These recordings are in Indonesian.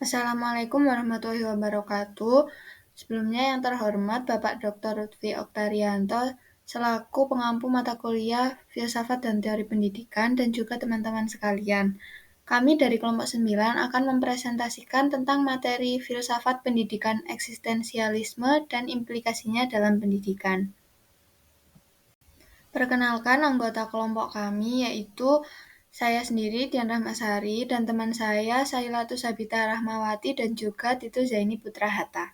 Assalamualaikum warahmatullahi wabarakatuh. Sebelumnya yang terhormat Bapak Dr. Lutfi Oktarianto selaku pengampu mata kuliah Filsafat dan Teori Pendidikan dan juga teman-teman sekalian. Kami dari kelompok 9 akan mempresentasikan tentang materi filsafat pendidikan eksistensialisme dan implikasinya dalam pendidikan. Perkenalkan anggota kelompok kami yaitu saya sendiri Dian Rahmasari dan teman saya Sailatus Sabita Rahmawati dan juga Tito Zaini Putra Hatta.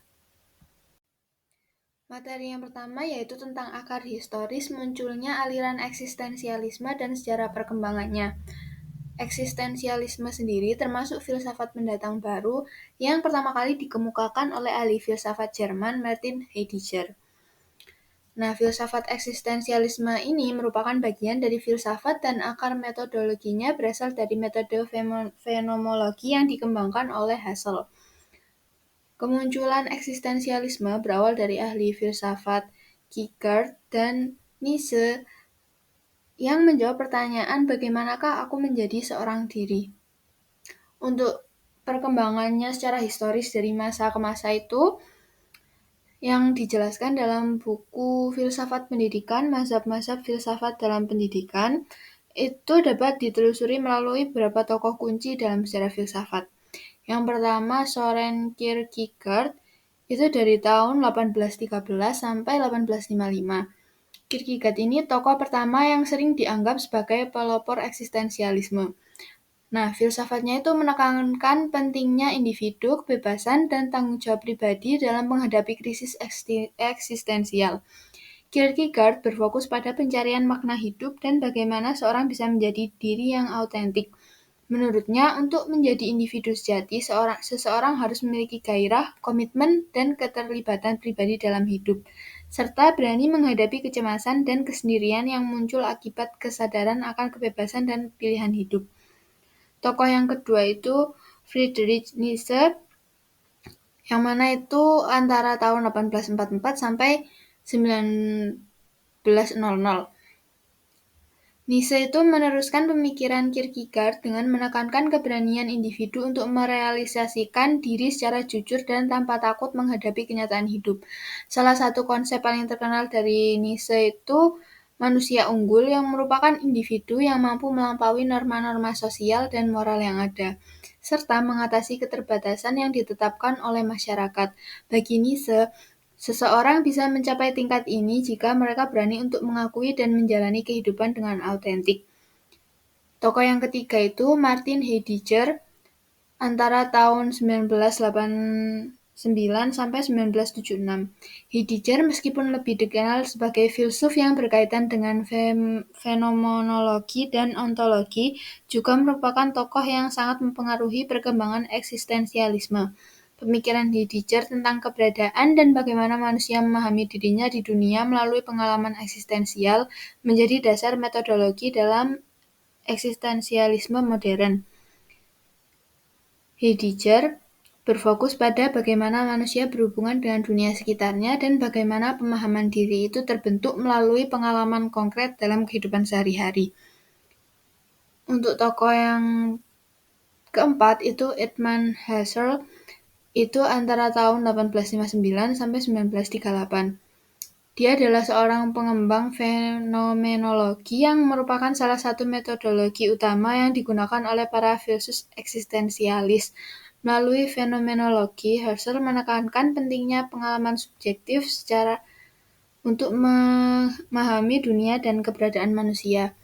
Materi yang pertama yaitu tentang akar historis munculnya aliran eksistensialisme dan sejarah perkembangannya. Eksistensialisme sendiri termasuk filsafat pendatang baru yang pertama kali dikemukakan oleh ahli filsafat Jerman Martin Heidegger. Nah, filsafat eksistensialisme ini merupakan bagian dari filsafat dan akar metodologinya berasal dari metode fenomenologi yang dikembangkan oleh Husserl. Kemunculan eksistensialisme berawal dari ahli filsafat Kierkegaard dan Nietzsche yang menjawab pertanyaan bagaimanakah aku menjadi seorang diri. Untuk perkembangannya secara historis dari masa ke masa itu, yang dijelaskan dalam buku Filsafat Pendidikan, Mazhab-mazhab Filsafat dalam Pendidikan, itu dapat ditelusuri melalui beberapa tokoh kunci dalam sejarah filsafat. Yang pertama, Soren Kierkegaard, itu dari tahun 1813 sampai 1855. Kierkegaard ini tokoh pertama yang sering dianggap sebagai pelopor eksistensialisme. Nah, filsafatnya itu menekankan pentingnya individu, kebebasan, dan tanggung jawab pribadi dalam menghadapi krisis eksistensial. Kierkegaard berfokus pada pencarian makna hidup dan bagaimana seorang bisa menjadi diri yang autentik. Menurutnya, untuk menjadi individu sejati, seseorang harus memiliki gairah, komitmen, dan keterlibatan pribadi dalam hidup, serta berani menghadapi kecemasan dan kesendirian yang muncul akibat kesadaran akan kebebasan dan pilihan hidup. Tokoh yang kedua itu Friedrich Nietzsche, yang mana itu antara tahun 1844 sampai 1900. Nietzsche itu meneruskan pemikiran Kierkegaard dengan menekankan keberanian individu untuk merealisasikan diri secara jujur dan tanpa takut menghadapi kenyataan hidup. Salah satu konsep paling terkenal dari Nietzsche itu manusia unggul yang merupakan individu yang mampu melampaui norma-norma sosial dan moral yang ada, serta mengatasi keterbatasan yang ditetapkan oleh masyarakat. Bagi Nietzsche, seseorang bisa mencapai tingkat ini jika mereka berani untuk mengakui dan menjalani kehidupan dengan autentik. Tokoh yang ketiga itu Martin Heidegger antara tahun 1989 sampai 1976. Heidegger meskipun lebih dikenal sebagai filsuf yang berkaitan dengan fenomenologi dan ontologi, juga merupakan tokoh yang sangat mempengaruhi perkembangan eksistensialisme. Pemikiran Heidegger tentang keberadaan dan bagaimana manusia memahami dirinya di dunia melalui pengalaman eksistensial menjadi dasar metodologi dalam eksistensialisme modern. Heidegger berfokus pada bagaimana manusia berhubungan dengan dunia sekitarnya dan bagaimana pemahaman diri itu terbentuk melalui pengalaman konkret dalam kehidupan sehari-hari. Untuk tokoh yang keempat itu Edmund Husserl, itu antara tahun 1859 sampai 1938. Dia adalah seorang pengembang fenomenologi yang merupakan salah satu metodologi utama yang digunakan oleh para filsuf eksistensialis. Melalui fenomenologi, Husserl menekankan pentingnya pengalaman subjektif untuk memahami dunia dan keberadaan manusia.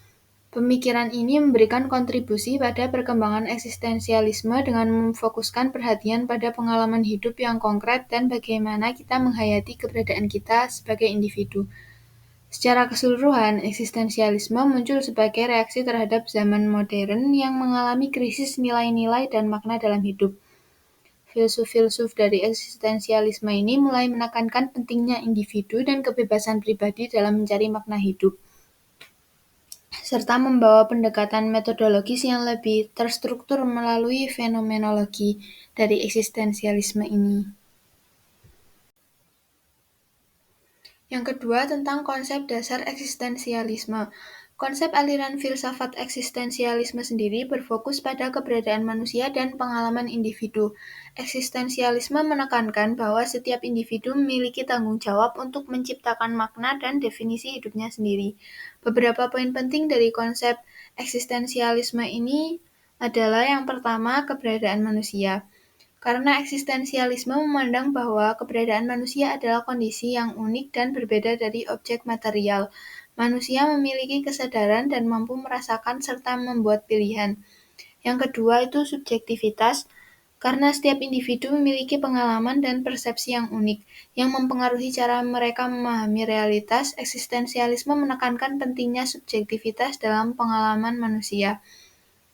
Pemikiran ini memberikan kontribusi pada perkembangan eksistensialisme dengan memfokuskan perhatian pada pengalaman hidup yang konkret dan bagaimana kita menghayati keberadaan kita sebagai individu. Secara keseluruhan, eksistensialisme muncul sebagai reaksi terhadap zaman modern yang mengalami krisis nilai-nilai dan makna dalam hidup. Filsuf-filsuf dari eksistensialisme ini mulai menekankan pentingnya individu dan kebebasan pribadi dalam mencari makna hidup, serta membawa pendekatan metodologis yang lebih terstruktur melalui fenomenologi dari eksistensialisme ini. Yang kedua tentang konsep dasar eksistensialisme. Konsep aliran filsafat eksistensialisme sendiri berfokus pada keberadaan manusia dan pengalaman individu. Eksistensialisme menekankan bahwa setiap individu memiliki tanggung jawab untuk menciptakan makna dan definisi hidupnya sendiri. Beberapa poin penting dari konsep eksistensialisme ini adalah yang pertama, keberadaan manusia. Karena eksistensialisme memandang bahwa keberadaan manusia adalah kondisi yang unik dan berbeda dari objek material. Manusia memiliki kesadaran dan mampu merasakan serta membuat pilihan. Yang kedua itu subjektivitas, karena setiap individu memiliki pengalaman dan persepsi yang unik, yang mempengaruhi cara mereka memahami realitas. Eksistensialisme menekankan pentingnya subjektivitas dalam pengalaman manusia.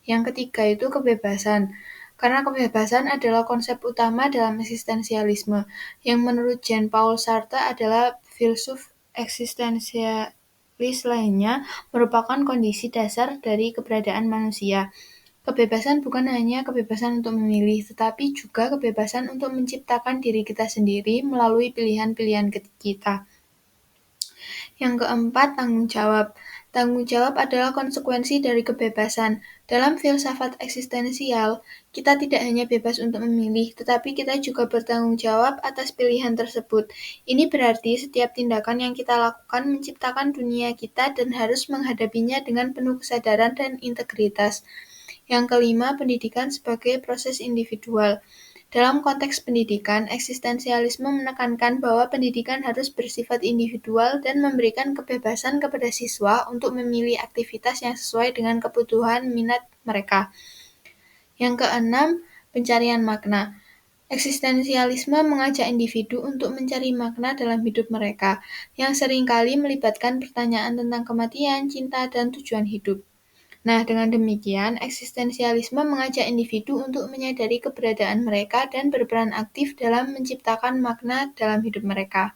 Yang ketiga itu kebebasan. Karena kebebasan adalah konsep utama dalam eksistensialisme, yang menurut Jean-Paul Sartre adalah filsuf eksistensialis lainnya, merupakan kondisi dasar dari keberadaan manusia. Kebebasan bukan hanya kebebasan untuk memilih, tetapi juga kebebasan untuk menciptakan diri kita sendiri melalui pilihan-pilihan kita. Yang keempat, tanggung jawab. Tanggung jawab adalah konsekuensi dari kebebasan. Dalam filsafat eksistensial, kita tidak hanya bebas untuk memilih, tetapi kita juga bertanggung jawab atas pilihan tersebut. Ini berarti setiap tindakan yang kita lakukan menciptakan dunia kita dan harus menghadapinya dengan penuh kesadaran dan integritas. Yang kelima, pendidikan sebagai proses individual. Dalam konteks pendidikan, eksistensialisme menekankan bahwa pendidikan harus bersifat individual dan memberikan kebebasan kepada siswa untuk memilih aktivitas yang sesuai dengan kebutuhan minat mereka. Yang keenam, pencarian makna. Eksistensialisme mengajak individu untuk mencari makna dalam hidup mereka, yang seringkali melibatkan pertanyaan tentang kematian, cinta, dan tujuan hidup. Nah, dengan demikian, eksistensialisme mengajak individu untuk menyadari keberadaan mereka dan berperan aktif dalam menciptakan makna dalam hidup mereka.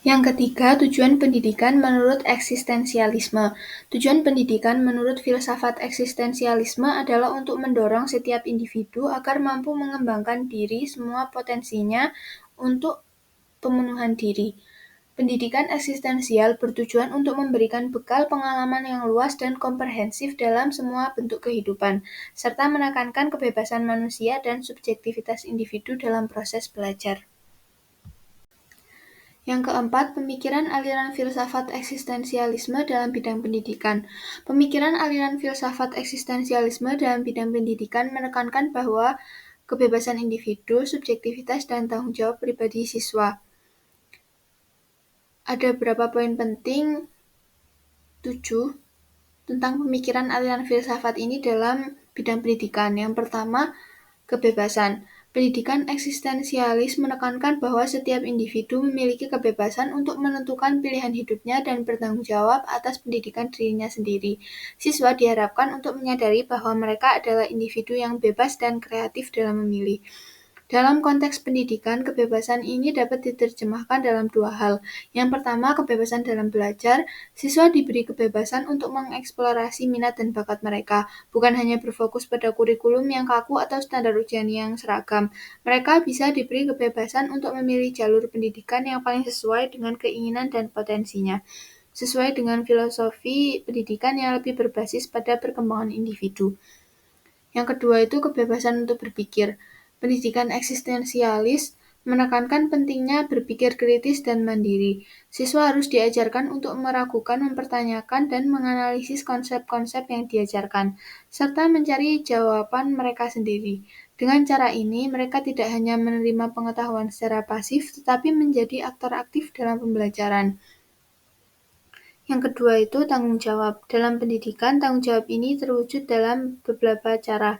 Yang ketiga, tujuan pendidikan menurut eksistensialisme. Tujuan pendidikan menurut filsafat eksistensialisme adalah untuk mendorong setiap individu agar mampu mengembangkan diri semua potensinya untuk pemenuhan diri. Pendidikan eksistensial bertujuan untuk memberikan bekal pengalaman yang luas dan komprehensif dalam semua bentuk kehidupan, serta menekankan kebebasan manusia dan subjektivitas individu dalam proses belajar. Yang keempat, pemikiran aliran filsafat eksistensialisme dalam bidang pendidikan. Pemikiran aliran filsafat eksistensialisme dalam bidang pendidikan menekankan bahwa kebebasan individu, subjektivitas, dan tanggung jawab pribadi siswa. Ada beberapa poin penting 7 tentang pemikiran aliran filsafat ini dalam bidang pendidikan. Yang pertama, kebebasan. Pendidikan eksistensialis menekankan bahwa setiap individu memiliki kebebasan untuk menentukan pilihan hidupnya dan bertanggung jawab atas pendidikan dirinya sendiri. Siswa diharapkan untuk menyadari bahwa mereka adalah individu yang bebas dan kreatif dalam memilih. Dalam konteks pendidikan, kebebasan ini dapat diterjemahkan dalam dua hal. Yang pertama, kebebasan dalam belajar. Siswa diberi kebebasan untuk mengeksplorasi minat dan bakat mereka, bukan hanya berfokus pada kurikulum yang kaku atau standar ujian yang seragam. Mereka bisa diberi kebebasan untuk memilih jalur pendidikan yang paling sesuai dengan keinginan dan potensinya, sesuai dengan filosofi pendidikan yang lebih berbasis pada perkembangan individu. Yang kedua itu kebebasan untuk berpikir. Pendidikan eksistensialis menekankan pentingnya berpikir kritis dan mandiri. Siswa harus diajarkan untuk meragukan, mempertanyakan, dan menganalisis konsep-konsep yang diajarkan, serta mencari jawaban mereka sendiri. Dengan cara ini, mereka tidak hanya menerima pengetahuan secara pasif, tetapi menjadi aktor aktif dalam pembelajaran. Yang kedua itu tanggung jawab. Dalam pendidikan, tanggung jawab ini terwujud dalam beberapa cara.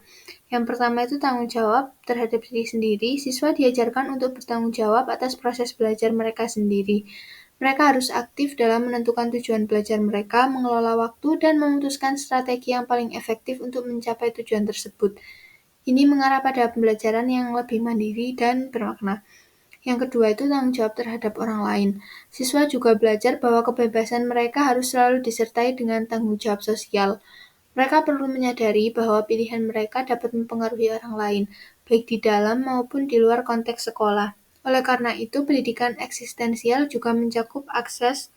Yang pertama itu tanggung jawab terhadap diri sendiri. Siswa diajarkan untuk bertanggung jawab atas proses belajar mereka sendiri. Mereka harus aktif dalam menentukan tujuan belajar mereka, mengelola waktu, dan memutuskan strategi yang paling efektif untuk mencapai tujuan tersebut. Ini mengarah pada pembelajaran yang lebih mandiri dan bermakna. Yang kedua itu tanggung jawab terhadap orang lain. Siswa juga belajar bahwa kebebasan mereka harus selalu disertai dengan tanggung jawab sosial. Mereka perlu menyadari bahwa pilihan mereka dapat mempengaruhi orang lain, baik di dalam maupun di luar konteks sekolah. Oleh karena itu, pendidikan eksistensial juga mencakup akses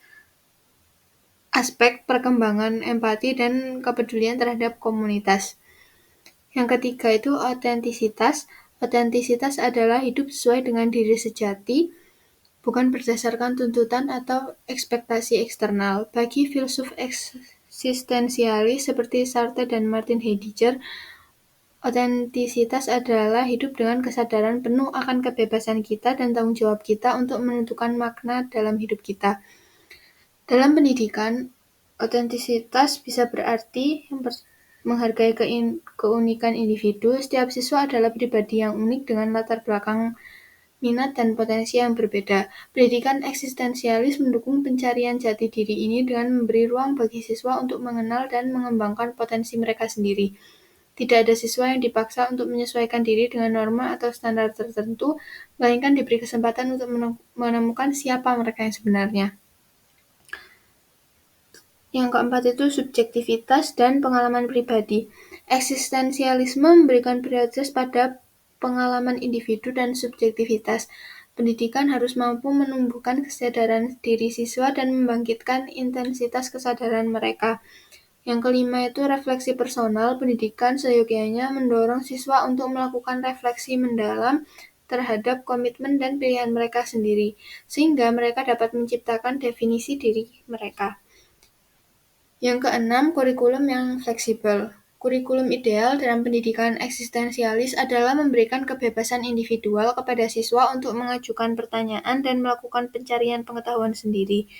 aspek perkembangan empati dan kepedulian terhadap komunitas. Yang ketiga itu otentisitas. Otentisitas adalah hidup sesuai dengan diri sejati, bukan berdasarkan tuntutan atau ekspektasi eksternal. Bagi filsuf eksistensialis seperti Sartre dan Martin Heidegger, otentisitas adalah hidup dengan kesadaran penuh akan kebebasan kita dan tanggung jawab kita untuk menentukan makna dalam hidup kita. Dalam pendidikan, otentisitas bisa berarti menghargai keunikan individu. Setiap siswa adalah pribadi yang unik dengan latar belakang, minat, dan potensi yang berbeda. Pendidikan eksistensialis mendukung pencarian jati diri ini dengan memberi ruang bagi siswa untuk mengenal dan mengembangkan potensi mereka sendiri. Tidak ada siswa yang dipaksa untuk menyesuaikan diri dengan norma atau standar tertentu, melainkan diberi kesempatan untuk menemukan siapa mereka yang sebenarnya. Yang keempat itu subjektivitas dan pengalaman pribadi. Eksistensialisme memberikan prioritas pada pengalaman individu dan subjektivitas. Pendidikan harus mampu menumbuhkan kesadaran diri siswa dan membangkitkan intensitas kesadaran mereka. Yang kelima itu refleksi personal. Pendidikan seyogyanya mendorong siswa untuk melakukan refleksi mendalam terhadap komitmen dan pilihan mereka sendiri, sehingga mereka dapat menciptakan definisi diri mereka. Yang keenam, kurikulum yang fleksibel. Kurikulum ideal dalam pendidikan eksistensialis adalah memberikan kebebasan individual kepada siswa untuk mengajukan pertanyaan dan melakukan pencarian pengetahuan sendiri,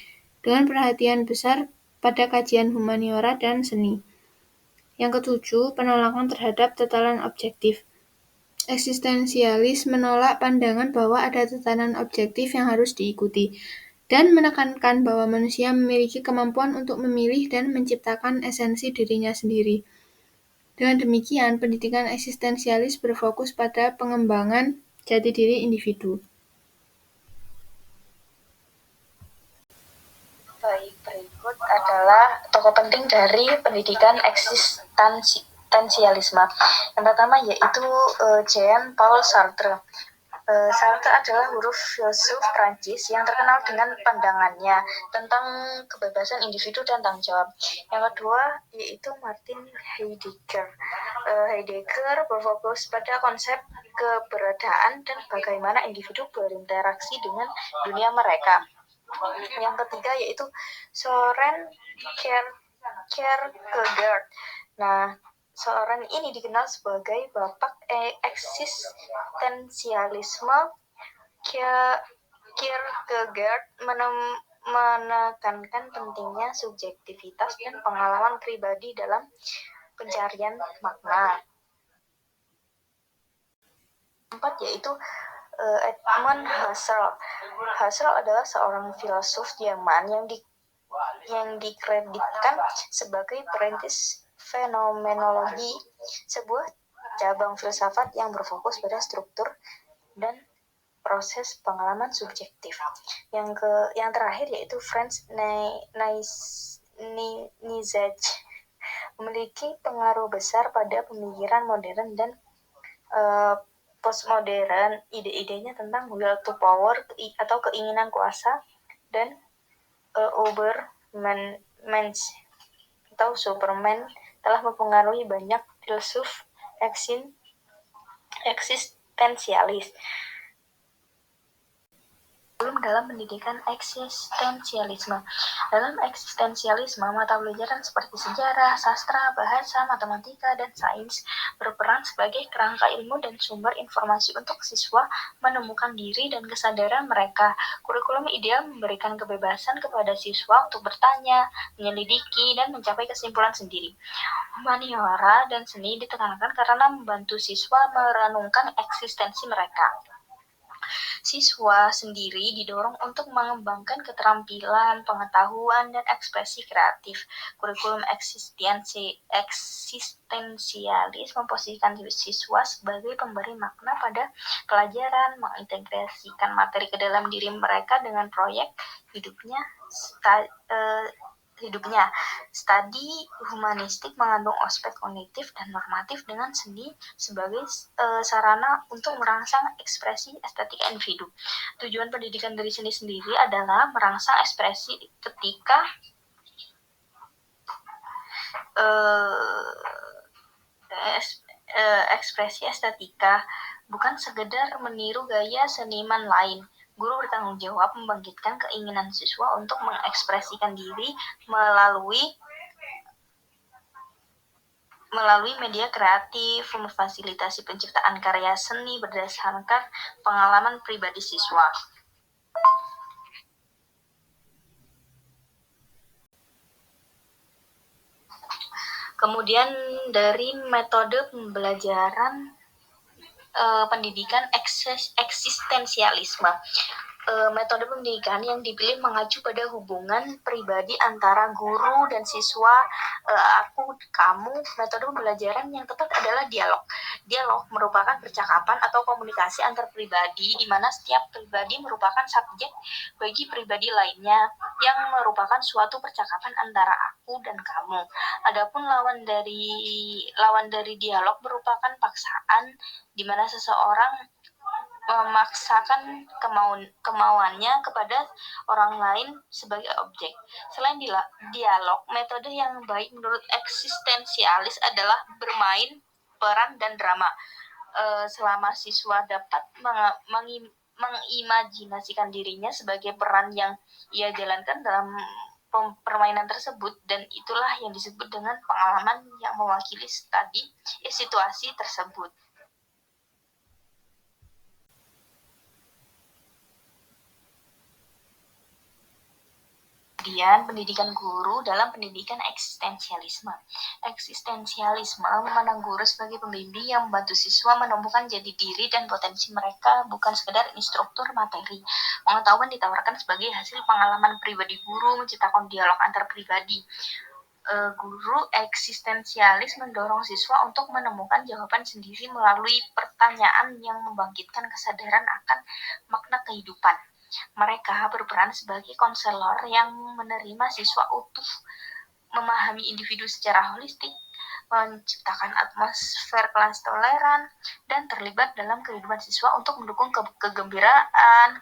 dengan perhatian besar pada kajian humaniora dan seni. Yang ketujuh, penolakan terhadap tatanan objektif. Eksistensialis menolak pandangan bahwa ada tatanan objektif yang harus diikuti, dan menekankan bahwa manusia memiliki kemampuan untuk memilih dan menciptakan esensi dirinya sendiri. Dengan demikian, pendidikan eksistensialis berfokus pada pengembangan jati diri individu. Baik, berikut adalah tokoh penting dari pendidikan eksistensialisme. Yang pertama yaitu Jean-Paul Sartre. Sartre adalah huruf filsuf Prancis yang terkenal dengan pandangannya tentang kebebasan individu dan tanggung jawab. Yang kedua yaitu Martin Heidegger. Heidegger berfokus pada konsep keberadaan dan bagaimana individu berinteraksi dengan dunia mereka. Yang ketiga yaitu Soren Kierkegaard. Nah, Soren ini dikenal sebagai bapak eksistensialisme. Kierkegaard menekankan pentingnya subjektivitas dan pengalaman pribadi dalam pencarian makna. Keempat yaitu Edmund Husserl. Husserl adalah seorang filsuf Jerman yang dikreditkan sebagai perintis fenomenologi, sebuah cabang filsafat yang berfokus pada struktur dan proses pengalaman subjektif. Yang terakhir yaitu Franz Nietzsche memiliki pengaruh besar pada pemikiran modern dan postmodern. Ide-idenya tentang will to power atau keinginan kuasa dan Ubermensch atau Superman telah mempengaruhi banyak filsuf eksistensialis. Dalam pendidikan eksistensialisme. Dalam eksistensialisme, mata pelajaran seperti sejarah, sastra, bahasa, matematika, dan sains berperan sebagai kerangka ilmu dan sumber informasi untuk siswa menemukan diri dan kesadaran mereka. Kurikulum ideal memberikan kebebasan kepada siswa untuk bertanya, menyelidiki, dan mencapai kesimpulan sendiri. Humaniora dan seni ditekankan karena membantu siswa merenungkan eksistensi mereka. Siswa sendiri didorong untuk mengembangkan keterampilan, pengetahuan, dan ekspresi kreatif. Kurikulum eksistensialis memposisikan siswa sebagai pemberi makna pada pelajaran, mengintegrasikan materi ke dalam diri mereka dengan proyek hidupnya. Studi humanistik mengandung aspek kognitif dan normatif dengan seni sebagai sarana untuk merangsang ekspresi estetika individu. Tujuan pendidikan dari seni sendiri adalah merangsang ekspresi ketika ekspresi estetika bukan sekedar meniru gaya seniman lain. Guru bertanggung jawab membangkitkan keinginan siswa untuk mengekspresikan diri melalui media kreatif, memfasilitasi penciptaan karya seni berdasarkan pengalaman pribadi siswa. Kemudian dari metode pembelajaran pendidikan eksistensialisme. Metode pendidikan yang dipilih mengacu pada hubungan pribadi antara guru dan siswa, aku, kamu. Metode pembelajaran yang tepat adalah dialog. Dialog merupakan percakapan atau komunikasi antar pribadi, di mana setiap pribadi merupakan subjek bagi pribadi lainnya, yang merupakan suatu percakapan antara aku dan kamu. Adapun lawan dari dialog merupakan paksaan, di mana seseorang memaksakan kemauannya kepada orang lain sebagai objek. Selain dialog, metode yang baik menurut eksistensialis adalah bermain peran dan drama. Selama siswa dapat mengimajinasikan dirinya sebagai peran yang ia jalankan dalam permainan tersebut, dan itulah yang disebut dengan pengalaman yang mewakili situasi tersebut. Kemudian pendidikan guru dalam pendidikan eksistensialisme. Eksistensialisme memandang guru sebagai pembimbing yang membantu siswa menemukan jati diri dan potensi mereka, bukan sekedar instruktur materi. Pengetahuan ditawarkan sebagai hasil pengalaman pribadi guru, menciptakan dialog antar pribadi. Guru eksistensialis mendorong siswa untuk menemukan jawaban sendiri melalui pertanyaan yang membangkitkan kesadaran akan makna kehidupan. Mereka berperan sebagai konselor yang menerima siswa utuh, memahami individu secara holistik, menciptakan atmosfer kelas toleran, dan terlibat dalam kehidupan siswa untuk mendukung kegembiraan,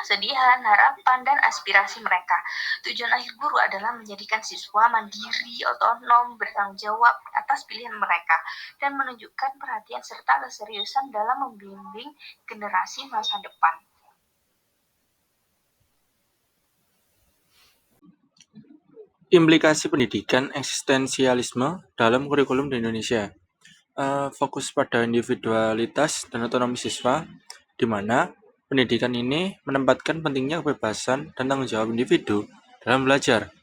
kesedihan, harapan, dan aspirasi mereka. Tujuan akhir guru adalah menjadikan siswa mandiri, otonom, bertanggung jawab atas pilihan mereka, dan menunjukkan perhatian serta keseriusan dalam membimbing generasi masa depan. Implikasi pendidikan eksistensialisme dalam kurikulum di Indonesia. Fokus pada individualitas dan otonomi siswa, di mana pendidikan ini menempatkan pentingnya kebebasan dan tanggung jawab individu dalam belajar.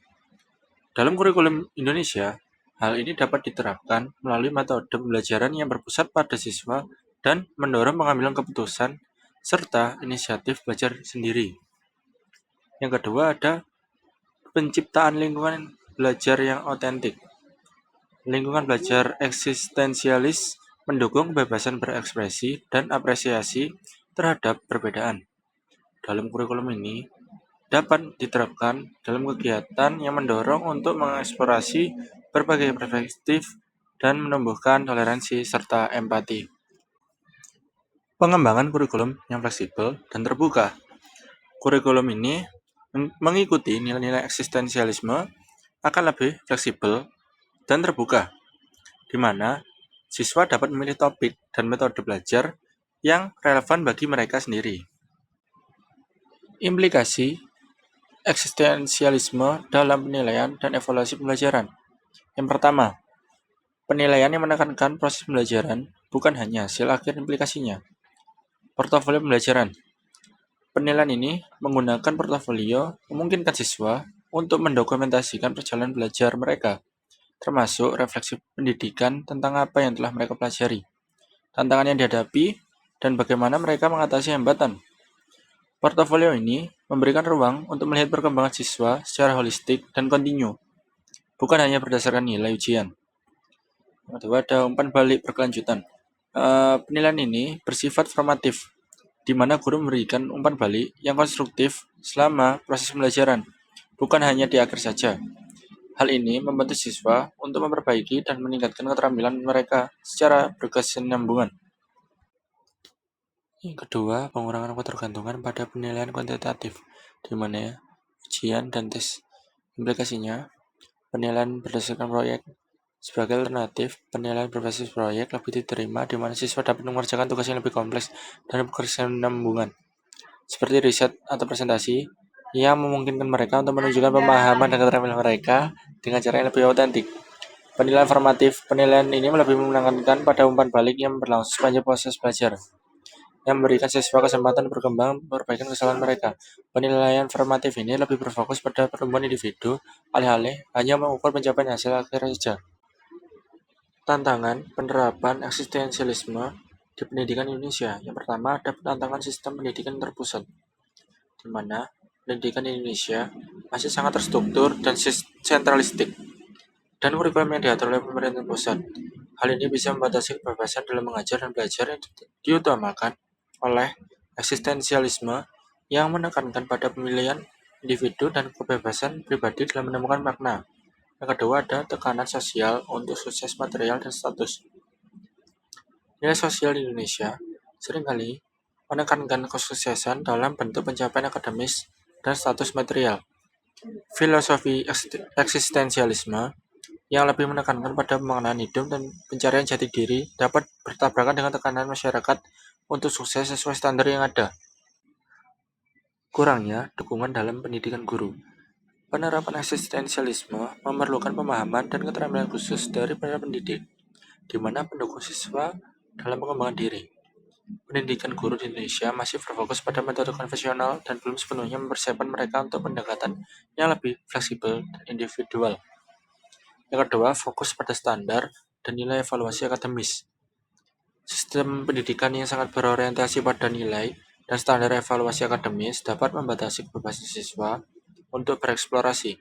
Dalam kurikulum Indonesia, hal ini dapat diterapkan melalui metode pembelajaran yang berpusat pada siswa dan mendorong pengambilan keputusan serta inisiatif belajar sendiri. Yang kedua ada penciptaan lingkungan belajar yang otentik. Lingkungan belajar eksistensialis mendukung kebebasan berekspresi dan apresiasi terhadap perbedaan. Dalam kurikulum ini dapat diterapkan dalam kegiatan yang mendorong untuk mengeksplorasi berbagai perspektif dan menumbuhkan toleransi serta empati. Pengembangan kurikulum yang fleksibel dan terbuka. Kurikulum ini mengikuti nilai-nilai eksistensialisme akan lebih fleksibel dan terbuka, di mana siswa dapat memilih topik dan metode belajar yang relevan bagi mereka sendiri. Implikasi eksistensialisme dalam penilaian dan evaluasi pembelajaran. Yang pertama, penilaian yang menekankan proses pembelajaran bukan hanya hasil akhir implikasinya. Portofolio pembelajaran. Penilaian ini menggunakan portofolio memungkinkan siswa untuk mendokumentasikan perjalanan belajar mereka, termasuk refleksi pendidikan tentang apa yang telah mereka pelajari, tantangan yang dihadapi, dan bagaimana mereka mengatasi hambatan. Portofolio ini memberikan ruang untuk melihat perkembangan siswa secara holistik dan kontinu, bukan hanya berdasarkan nilai ujian. Kedua, ada umpan balik berkelanjutan. Penilaian ini bersifat formatif, di mana guru memberikan umpan balik yang konstruktif selama proses pembelajaran, bukan hanya di akhir saja. Hal ini membantu siswa untuk memperbaiki dan meningkatkan keterampilan mereka secara berkesinambungan. Yang kedua, pengurangan ketergantungan pada penilaian kuantitatif, di mana ujian dan tes. Implikasinya, penilaian berdasarkan proyek. Sebagai alternatif, penilaian berbasis proyek lebih diterima di mana siswa dapat mengerjakan tugas yang lebih kompleks dan berkesinambungan, seperti riset atau presentasi, yang memungkinkan mereka untuk menunjukkan pemahaman dan keterampilan mereka dengan cara yang lebih otentik. Penilaian formatif. Penilaian ini lebih menekankan pada umpan balik yang berlangsung sepanjang proses belajar, yang memberikan siswa kesempatan berkembang memperbaikan kesalahan mereka. Penilaian formatif ini lebih berfokus pada pertumbuhan individu, alih-alih hanya mengukur pencapaian hasil akhir saja. Tantangan penerapan eksistensialisme di pendidikan Indonesia. Yang pertama, ada tantangan sistem pendidikan terpusat, di mana pendidikan di Indonesia masih sangat terstruktur dan sentralistik, dan kurikulum yang diatur oleh pemerintah pusat. Hal ini bisa membatasi kebebasan dalam mengajar dan belajar yang diutamakan oleh eksistensialisme yang menekankan pada pemilihan individu dan kebebasan pribadi dalam menemukan makna. Yang kedua, ada tekanan sosial untuk sukses material dan status. Nilai sosial di Indonesia seringkali menekankan kesuksesan dalam bentuk pencapaian akademis dan status material. Filosofi eksistensialisme yang lebih menekankan pada pemaknaan hidup dan pencarian jati diri dapat bertabrakan dengan tekanan masyarakat untuk sukses sesuai standar yang ada. Kurangnya dukungan dalam pendidikan guru. Penerapan eksistensialisme memerlukan pemahaman dan keterampilan khusus dari para pendidik, di mana pendukung siswa dalam pengembangan diri. Pendidikan guru di Indonesia masih berfokus pada metode konvensional dan belum sepenuhnya mempersiapkan mereka untuk pendekatan yang lebih fleksibel dan individual. Yang kedua, fokus pada standar dan nilai evaluasi akademis. Sistem pendidikan yang sangat berorientasi pada nilai dan standar evaluasi akademis dapat membatasi kebebasan siswa untuk bereksplorasi.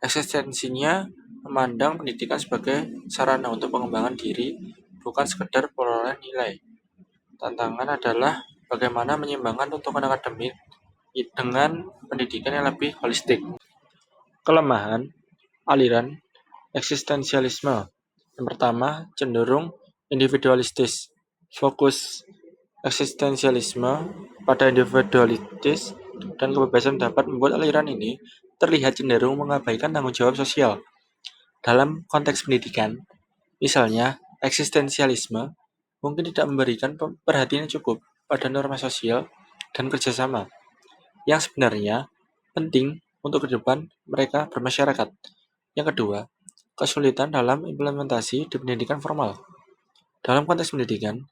Eksistensinya memandang pendidikan sebagai sarana untuk pengembangan diri, bukan sekedar perolehan nilai. Tantangan adalah bagaimana menyeimbangkan tuntutan akademik dengan pendidikan yang lebih holistik. Kelemahan aliran eksistensialisme. Yang pertama, cenderung individualistis. Fokus eksistensialisme pada individualitis dan kebebasan dapat membuat aliran ini terlihat cenderung mengabaikan tanggung jawab sosial. Dalam konteks pendidikan, misalnya eksistensialisme mungkin tidak memberikan perhatian yang cukup pada norma sosial dan kerjasama yang sebenarnya penting untuk kehidupan mereka bermasyarakat. Yang kedua, kesulitan dalam implementasi di pendidikan formal. Dalam konteks pendidikan,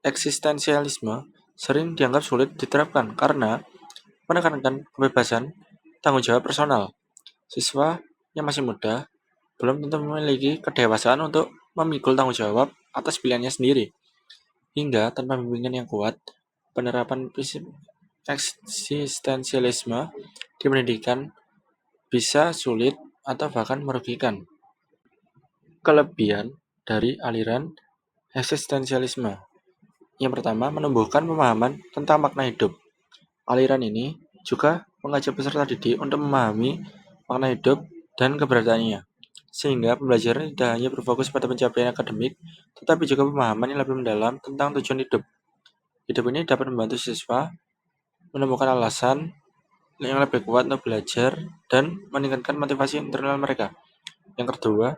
eksistensialisme sering dianggap sulit diterapkan karena menekankan kebebasan tanggung jawab personal. Siswa yang masih muda belum tentu memiliki kedewasaan untuk memikul tanggung jawab atas pilihannya sendiri. Hingga tanpa bimbingan yang kuat, penerapan prinsip eksistensialisme di pendidikan bisa sulit atau bahkan merugikan. Kelebihan dari aliran eksistensialisme. Yang pertama, menumbuhkan pemahaman tentang makna hidup. Aliran ini juga mengajak peserta didik untuk memahami makna hidup dan keberadaannya, sehingga pembelajaran tidak hanya berfokus pada pencapaian akademik, tetapi juga pemahaman yang lebih mendalam tentang tujuan hidup. Hidup ini dapat membantu siswa menemukan alasan yang lebih kuat untuk belajar dan meningkatkan motivasi internal mereka. Yang kedua,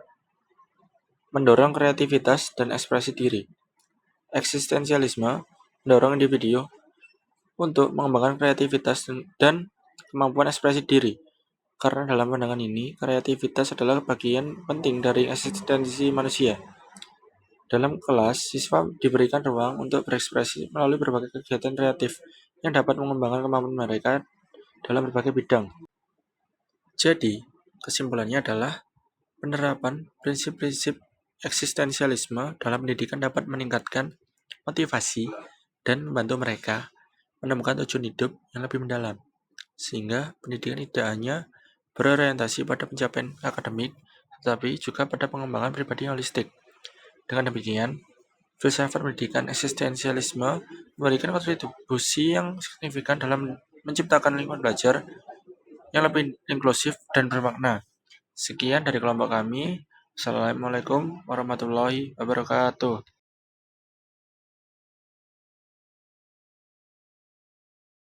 mendorong kreativitas dan ekspresi diri. Eksistensialisme mendorong individu untuk mengembangkan kreativitas dan kemampuan ekspresi diri. Karena dalam pandangan ini, kreativitas adalah bagian penting dari eksistensi manusia. Dalam kelas, siswa diberikan ruang untuk berekspresi melalui berbagai kegiatan kreatif yang dapat mengembangkan kemampuan mereka dalam berbagai bidang. Jadi, kesimpulannya adalah penerapan prinsip-prinsip eksistensialisme dalam pendidikan dapat meningkatkan motivasi dan membantu mereka menemukan tujuan hidup yang lebih mendalam, sehingga pendidikan tidak hanya berorientasi pada pencapaian akademik, tetapi juga pada pengembangan pribadi yang holistik. Dengan demikian, filsafat pendidikan eksistensialisme memberikan kontribusi yang signifikan dalam menciptakan lingkungan belajar yang lebih inklusif dan bermakna. Sekian dari kelompok kami. Assalamualaikum warahmatullahi wabarakatuh.